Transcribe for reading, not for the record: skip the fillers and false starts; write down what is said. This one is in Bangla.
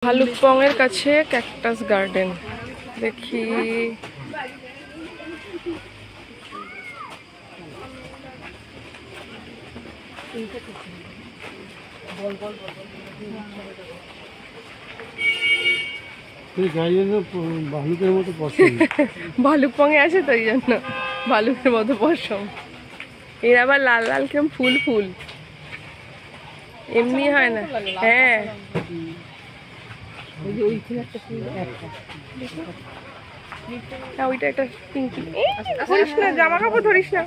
ভালুকপংয়ের কাছে ক্যাকটাস গার্ডেন দেখি। ভালুকের মতো পছন্দ। ভালুকপংয়ে আছে তো এই জন্য ভালুকের মতো পশম। এর আবার লাল লাল কেমন ফুল ফুল, এমনি হয় না। হ্যাঁ ওইটা একটা পিঙ্কি। ধরিস না, জামা কাপড় ধরিস না।